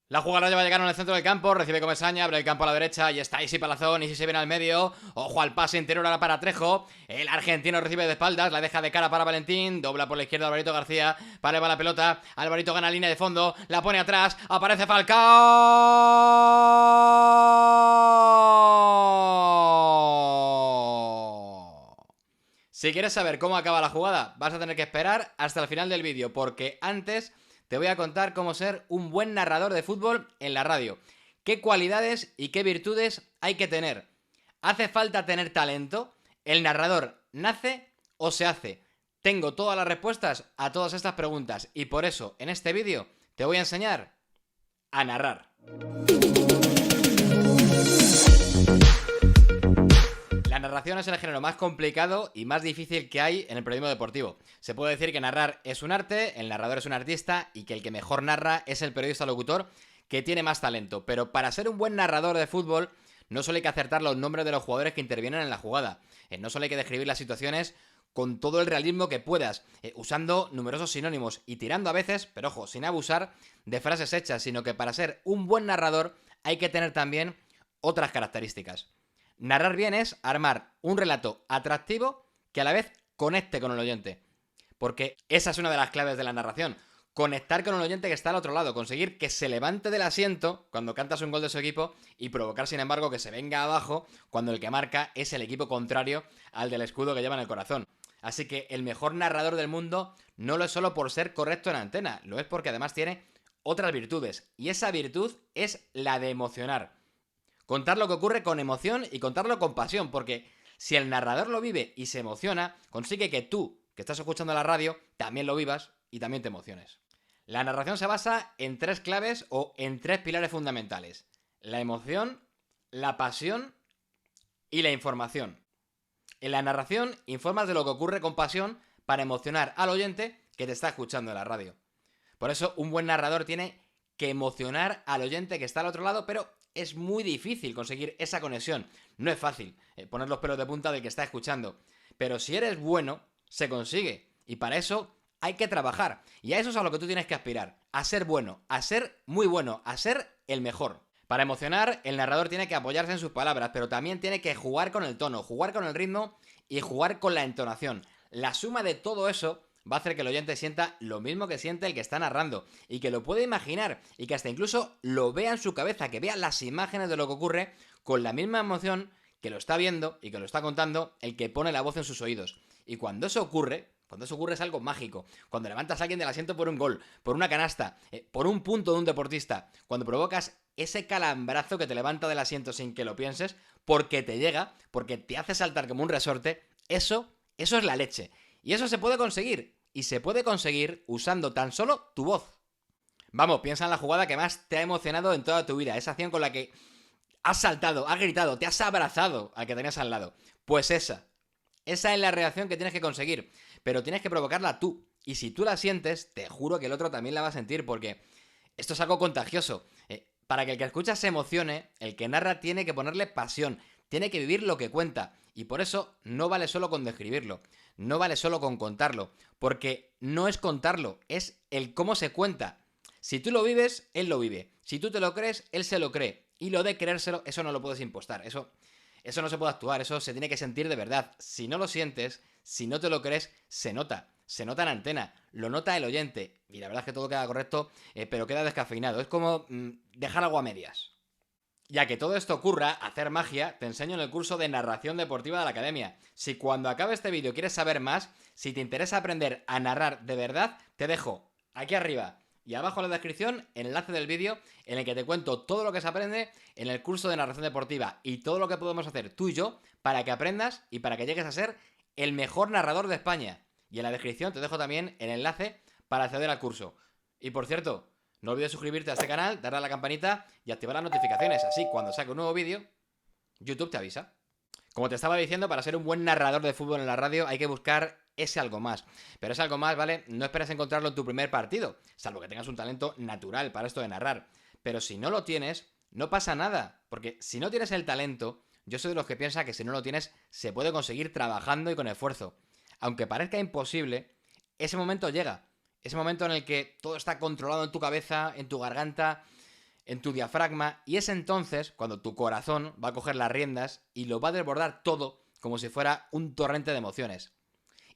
La jugada lleva a llegar en el centro del campo, recibe Comesaña, abre el campo a la derecha y está Isi Palazón, Isi se viene al medio, ojo al pase interior ahora para Trejo, el argentino recibe de espaldas, la deja de cara para Valentín, dobla por la izquierda Alvarito García, eleva la pelota, Alvarito gana línea de fondo, la pone atrás, aparece Falcao. Si quieres saber cómo acaba la jugada, vas a tener que esperar hasta el final del vídeo, porque antes te voy a contar cómo ser un buen narrador de fútbol en la radio. ¿Qué cualidades y qué virtudes hay que tener? ¿Hace falta tener talento? ¿El narrador nace o se hace? Tengo todas las respuestas a todas estas preguntas y por eso en este vídeo te voy a enseñar a narrar. La narración es el género más complicado y más difícil que hay en el periodismo deportivo. Se puede decir que narrar es un arte, el narrador es un artista y que el que mejor narra es el periodista locutor que tiene más talento. Pero para ser un buen narrador de fútbol no solo hay que acertar los nombres de los jugadores que intervienen en la jugada. No solo hay que describir las situaciones con todo el realismo que puedas, usando numerosos sinónimos y tirando a veces, pero ojo, sin abusar de frases hechas, sino que para ser un buen narrador hay que tener también otras características. Narrar bien es armar un relato atractivo que a la vez conecte con el oyente. Porque esa es una de las claves de la narración. Conectar con el oyente que está al otro lado. Conseguir que se levante del asiento cuando cantas un gol de su equipo y provocar, sin embargo, que se venga abajo cuando el que marca es el equipo contrario al del escudo que lleva en el corazón. Así que el mejor narrador del mundo no lo es solo por ser correcto en antena, lo es porque además tiene otras virtudes. Y esa virtud es la de emocionar. Contar lo que ocurre con emoción y contarlo con pasión, porque si el narrador lo vive y se emociona, consigue que tú, que estás escuchando la radio, también lo vivas y también te emociones. La narración se basa en tres claves o en tres pilares fundamentales: la emoción, la pasión y la información. En la narración informas de lo que ocurre con pasión para emocionar al oyente que te está escuchando en la radio. Por eso un buen narrador tiene que emocionar al oyente que está al otro lado, pero es muy difícil conseguir esa conexión. No es fácil poner los pelos de punta del que está escuchando. Pero si eres bueno, se consigue. Y para eso hay que trabajar. Y a eso es a lo que tú tienes que aspirar. A ser bueno, a ser muy bueno, a ser el mejor. Para emocionar, el narrador tiene que apoyarse en sus palabras, pero también tiene que jugar con el tono, jugar con el ritmo y jugar con la entonación. La suma de todo eso va a hacer que el oyente sienta lo mismo que siente el que está narrando y que lo puede imaginar y que hasta incluso lo vea en su cabeza, que vea las imágenes de lo que ocurre con la misma emoción que lo está viendo y que lo está contando el que pone la voz en sus oídos. Y cuando eso ocurre es algo mágico. Cuando levantas a alguien del asiento por un gol, por una canasta, por un punto de un deportista, cuando provocas ese calambrazo que te levanta del asiento sin que lo pienses, porque te llega, porque te hace saltar como un resorte, eso es la leche. Y eso se puede conseguir. Y se puede conseguir usando tan solo tu voz. Vamos, piensa en la jugada que más te ha emocionado en toda tu vida. Esa acción con la que has saltado, has gritado, te has abrazado al que tenías al lado. Pues esa es la reacción que tienes que conseguir. Pero tienes que provocarla tú. Y si tú la sientes, te juro que el otro también la va a sentir, porque esto es algo contagioso. Para que el que escucha se emocione, el que narra tiene que ponerle pasión, tiene que vivir lo que cuenta. Y por eso no vale solo con describirlo, no vale solo con contarlo, porque no es contarlo, es el cómo se cuenta. Si tú lo vives, él lo vive. Si tú te lo crees, él se lo cree. Y lo de creérselo, eso no lo puedes impostar. Eso no se puede actuar, eso se tiene que sentir de verdad. Si no lo sientes, si no te lo crees, se nota. Se nota en antena, lo nota el oyente. Y la verdad es que todo queda correcto, pero queda descafeinado. Es como dejar algo a medias. Ya que todo esto ocurra, hacer magia, te enseño en el curso de narración deportiva de la academia. Si cuando acabe este vídeo quieres saber más, si te interesa aprender a narrar de verdad, te dejo aquí arriba y abajo en la descripción el enlace del vídeo en el que te cuento todo lo que se aprende en el curso de narración deportiva y todo lo que podemos hacer tú y yo para que aprendas y para que llegues a ser el mejor narrador de España. Y en la descripción te dejo también el enlace para acceder al curso. Y por cierto, no olvides suscribirte a este canal, darle a la campanita y activar las notificaciones. Así, cuando saque un nuevo vídeo, YouTube te avisa. Como te estaba diciendo, para ser un buen narrador de fútbol en la radio hay que buscar ese algo más. Pero ese algo más, ¿vale? No esperes encontrarlo en tu primer partido, salvo que tengas un talento natural para esto de narrar. Pero si no lo tienes, no pasa nada. Porque si no tienes el talento, yo soy de los que piensa que si no lo tienes, se puede conseguir trabajando y con esfuerzo. Aunque parezca imposible, ese momento llega. Ese momento en el que todo está controlado en tu cabeza, en tu garganta, en tu diafragma, y es entonces cuando tu corazón va a coger las riendas y lo va a desbordar todo como si fuera un torrente de emociones.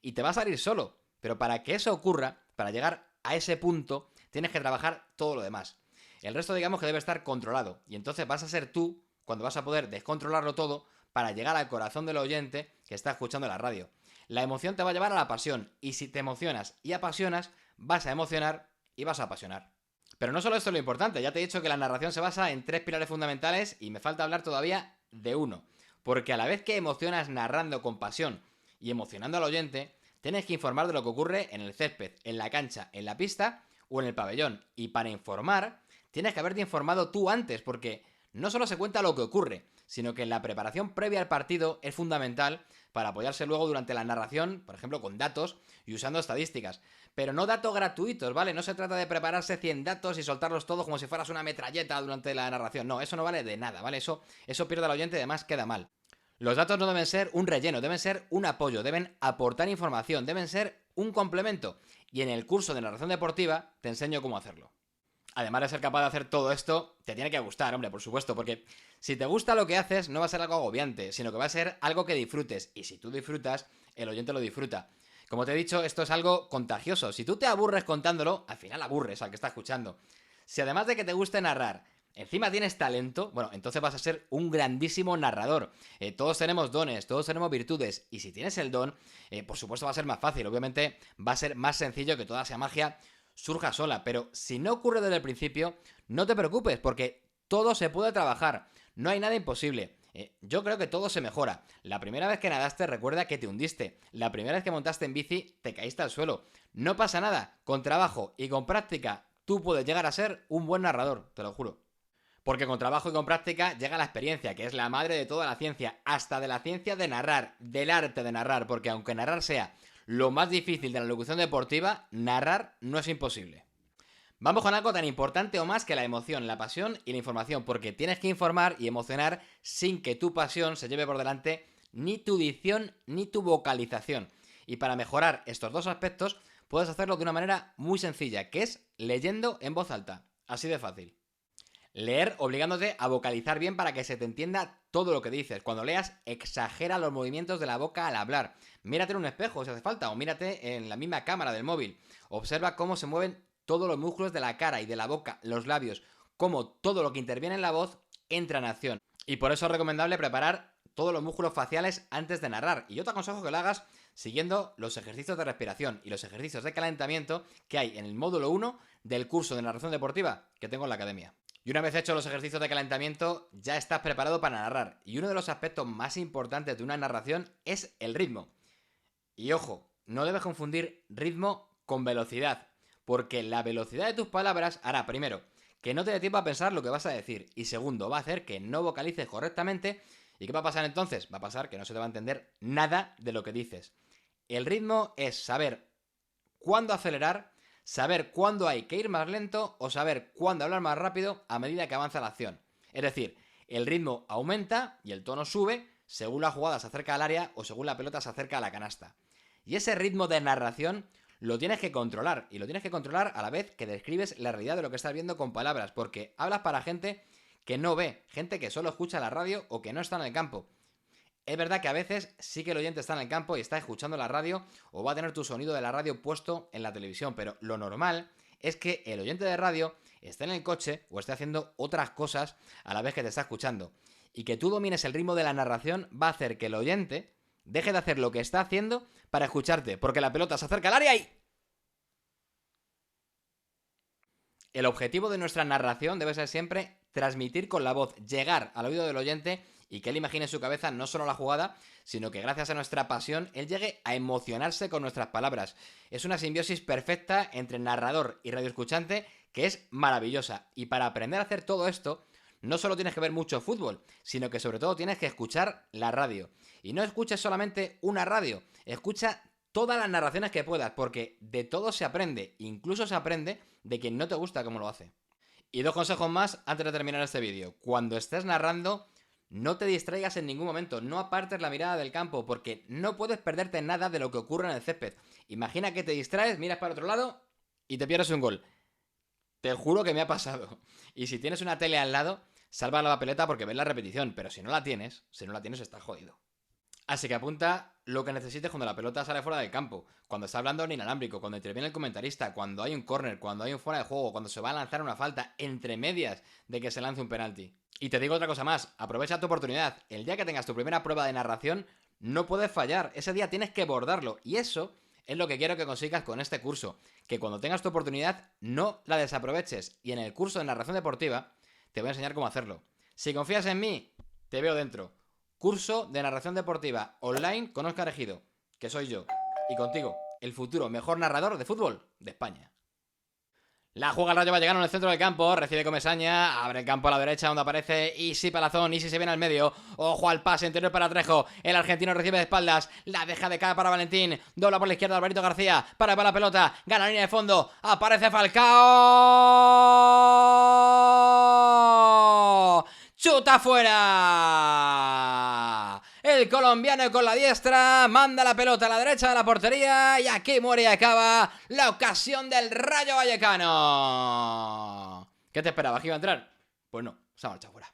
Y te va a salir solo, pero para que eso ocurra, para llegar a ese punto, tienes que trabajar todo lo demás. El resto digamos que debe estar controlado, y entonces vas a ser tú cuando vas a poder descontrolarlo todo para llegar al corazón del oyente que está escuchando la radio. La emoción te va a llevar a la pasión, y si te emocionas y apasionas, vas a emocionar y vas a apasionar. Pero no solo esto es lo importante, ya te he dicho que la narración se basa en 3 pilares fundamentales y me falta hablar todavía de uno. Porque a la vez que emocionas narrando con pasión y emocionando al oyente, tienes que informar de lo que ocurre en el césped, en la cancha, en la pista o en el pabellón. Y para informar, tienes que haberte informado tú antes, porque no solo se cuenta lo que ocurre, sino que la preparación previa al partido es fundamental para apoyarse luego durante la narración, por ejemplo con datos y usando estadísticas. Pero no datos gratuitos, ¿vale? No se trata de prepararse 100 datos y soltarlos todos como si fueras una metralleta durante la narración. No, eso no vale de nada, ¿vale? Eso pierde al oyente y además queda mal. Los datos no deben ser un relleno, deben ser un apoyo, deben aportar información, deben ser un complemento. Y en el curso de narración deportiva te enseño cómo hacerlo. Además de ser capaz de hacer todo esto, te tiene que gustar, hombre, por supuesto, porque si te gusta lo que haces, no va a ser algo agobiante, sino que va a ser algo que disfrutes. Y si tú disfrutas, el oyente lo disfruta. Como te he dicho, esto es algo contagioso. Si tú te aburres contándolo, al final aburres al que está escuchando. Si además de que te guste narrar, encima tienes talento, bueno, entonces vas a ser un grandísimo narrador. Todos tenemos dones, todos tenemos virtudes, y si tienes el don, por supuesto va a ser más fácil. Obviamente va a ser más sencillo que toda esa magia surja sola, pero si no ocurre desde el principio, no te preocupes, porque todo se puede trabajar, no hay nada imposible. Yo creo que todo se mejora. La primera vez que nadaste, recuerda que te hundiste. La primera vez que montaste en bici, te caíste al suelo. No pasa nada, con trabajo y con práctica, tú puedes llegar a ser un buen narrador, te lo juro. Porque con trabajo y con práctica llega la experiencia, que es la madre de toda la ciencia, hasta de la ciencia de narrar, del arte de narrar, porque aunque narrar sea lo más difícil de la locución deportiva, narrar no es imposible. Vamos con algo tan importante o más que la emoción, la pasión y la información, porque tienes que informar y emocionar sin que tu pasión se lleve por delante ni tu dicción ni tu vocalización. Y para mejorar estos dos aspectos, puedes hacerlo de una manera muy sencilla, que es leyendo en voz alta. Así de fácil. Leer obligándote a vocalizar bien para que se te entienda todo lo que dices. Cuando leas, exagera los movimientos de la boca al hablar. Mírate en un espejo si hace falta, o mírate en la misma cámara del móvil. Observa cómo se mueven todos los músculos de la cara y de la boca, los labios, cómo todo lo que interviene en la voz entra en acción. Y por eso es recomendable preparar todos los músculos faciales antes de narrar. Y yo te aconsejo que lo hagas siguiendo los ejercicios de respiración y los ejercicios de calentamiento que hay en el módulo 1 del curso de narración deportiva que tengo en la academia. Y una vez hechos los ejercicios de calentamiento, ya estás preparado para narrar. Y uno de los aspectos más importantes de una narración es el ritmo. Y ojo, no debes confundir ritmo con velocidad, porque la velocidad de tus palabras hará, primero, que no te dé tiempo a pensar lo que vas a decir, y segundo, va a hacer que no vocalices correctamente. ¿Y qué va a pasar entonces? Va a pasar que no se te va a entender nada de lo que dices. El ritmo es saber cuándo acelerar, saber cuándo hay que ir más lento o saber cuándo hablar más rápido a medida que avanza la acción. Es decir, el ritmo aumenta y el tono sube según la jugada se acerca al área o según la pelota se acerca a la canasta. Y ese ritmo de narración lo tienes que controlar, y lo tienes que controlar a la vez que describes la realidad de lo que estás viendo con palabras, porque hablas para gente que no ve, gente que solo escucha la radio o que no está en el campo. Es verdad que a veces sí que el oyente está en el campo y está escuchando la radio o va a tener tu sonido de la radio puesto en la televisión, pero lo normal es que el oyente de radio esté en el coche o esté haciendo otras cosas a la vez que te está escuchando. Y que tú domines el ritmo de la narración va a hacer que el oyente deje de hacer lo que está haciendo para escucharte, porque la pelota se acerca al área y... El objetivo de nuestra narración debe ser siempre transmitir con la voz, llegar al oído del oyente y que él imagine en su cabeza no solo la jugada, sino que gracias a nuestra pasión él llegue a emocionarse con nuestras palabras. Es una simbiosis perfecta entre narrador y radioescuchante que es maravillosa. Y para aprender a hacer todo esto, no solo tienes que ver mucho fútbol, sino que sobre todo tienes que escuchar la radio. Y no escuches solamente una radio, escucha todas las narraciones que puedas, porque de todo se aprende, incluso se aprende de quien no te gusta cómo lo hace. Y 2 consejos más antes de terminar este vídeo. Cuando estés narrando, no te distraigas en ningún momento, no apartes la mirada del campo, porque no puedes perderte nada de lo que ocurre en el césped. Imagina que te distraes, miras para otro lado y te pierdes un gol. Te juro que me ha pasado. Y si tienes una tele al lado, salva la papeleta porque ves la repetición. Pero si no la tienes, estás jodido. Así que apunta lo que necesites cuando la pelota sale fuera del campo, cuando está hablando en inalámbrico, cuando interviene el comentarista, cuando hay un córner, cuando hay un fuera de juego, cuando se va a lanzar una falta, entre medias de que se lance un penalti. Y te digo otra cosa más, aprovecha tu oportunidad. El día que tengas tu primera prueba de narración, no puedes fallar. Ese día tienes que bordarlo. Y eso es lo que quiero que consigas con este curso. Que cuando tengas tu oportunidad, no la desaproveches. Y en el curso de narración deportiva, te voy a enseñar cómo hacerlo. Si confías en mí, te veo dentro. Curso de narración deportiva online con Óscar Ejido, que soy yo. Y contigo, el futuro mejor narrador de fútbol de España. La juega el Rayo Vallecano en el centro del campo, recibe Comesaña, abre el campo a la derecha donde aparece Isi Palazón, Isi se viene al medio, ojo al pase interior para Trejo, el argentino recibe de espaldas, la deja de cara para Valentín, dobla por la izquierda Alvarito García, para la pelota, gana la línea de fondo, aparece Falcao, ¡chuta fuera! El colombiano con la diestra manda la pelota a la derecha de la portería y aquí muere y acaba la ocasión del Rayo Vallecano. ¿Qué te esperabas? ¿Que iba a entrar? Pues no, se ha marchado fuera.